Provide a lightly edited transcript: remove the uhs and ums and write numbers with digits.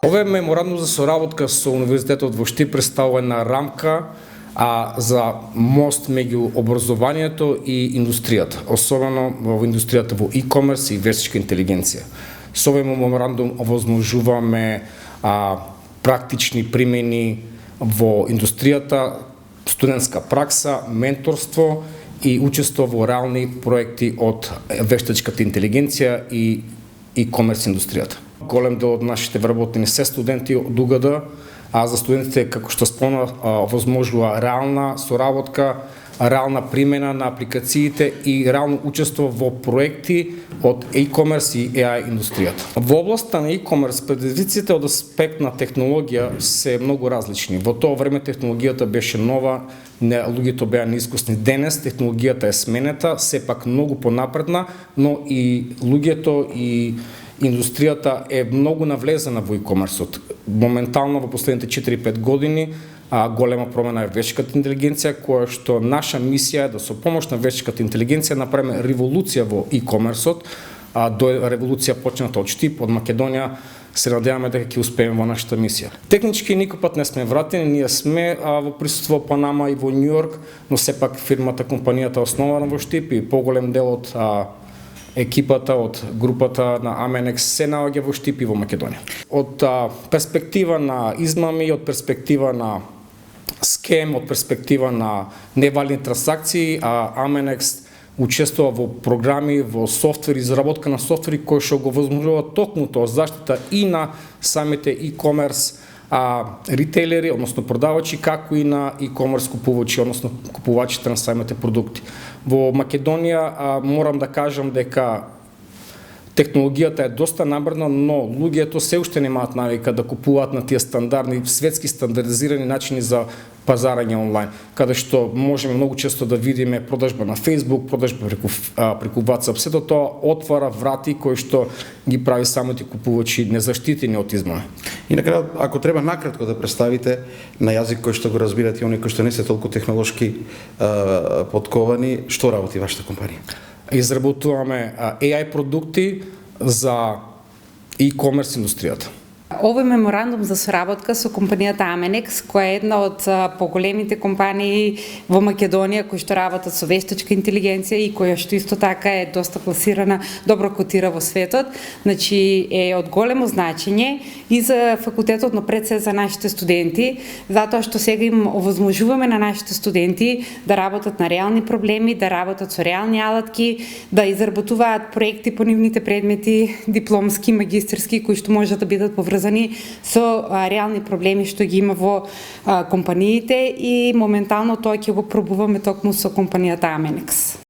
Овој меморандум за соработка со Универзитетот во Штип представува една рамка за мост меѓу образованието и индустријата, особено во индустријата во e-commerce и вештачка интелигенција. Со овој меморандум овозможуваме практични примени во индустријата, студентска пракса, менторство и учество во реални проекти од вештачката интелигенција и e-commerce индустријата. Голем дел од нашите вработени се студенти од УГД, а за студентите, како што спомнав, возможува реална соработка, реална примена на апликациите и реално учество во проекти од e-commerce и AI индустријата. Во областа на e-commerce предизвиците од аспект на технологија се многу различни. Во тоа време технологијата беше нова, луѓето беа неискусни. Денес технологијата е сменета, сепак многу понапредна, но и луѓето и индустријата е многу навлезена во e-commerce-от. Моментално во последните 4-5 години голема промена е вештачката интелигенција, која што наша мисија е да со помош на вештачката интелигенција направиме револуција во e-commerce-от. Револуција почната од Штип, од Македонија, се надеваме дека ќе успееме во нашата мисија. Технички никој пат не сме вратени, ние сме во присуство во Панама и во Њујорк, но сепак фирмата, компанијата е основана во Штип и поголем дел од екипата од групата на Amenex се наоѓа во Штип и во Македонија. Од перспектива на измами, од перспектива на скем, од перспектива на невалидни трансакции, Amenex учествува во програми, во софтвери, изработка на софтвери кои што го возможува токму тоа заштита и на самите e-commerce ритейлери, односно продавачи, како и на e-commerce купувачи, односно купувачите на самите продукти. Во Македонија морам да кажам дека технологијата е доста напредна, но луѓето се уште немаат навика да купуваат на тие стандардни, светски стандардизирани начини за пазарање онлайн, каде што можеме многу често да видиме продажба на Facebook, продажба преку WhatsApp. Сето тоа отвара врати кои што ги прави самите купувачи незаштитени од измами. И на крај, ако треба накратко да представите на јазик кој што го разбират и оние кои што не се толку технолошки подковани, што работи вашата компанија? Изработуваме AI продукти за e-commerce индустријата. Овој меморандум за соработка со компанијата Amenex, која е една од поголемите компании во Македонија кои што работат со вештачка интелигенција и која што исто така е доста пласирана, добро котира во светот, значи е од големо значење и за факултетот, но пред се за нашите студенти, затоа што сега им овозможуваме на нашите студенти да работат на реални проблеми, да работат со реални алатки, да изработуваат проекти по нивните предмети, дипломски, магистерски, кои што можат да бидат поврзани со реални проблеми што ги има во компаниите и моментално тоа ќе го пробуваме токму со компанијата Amenex.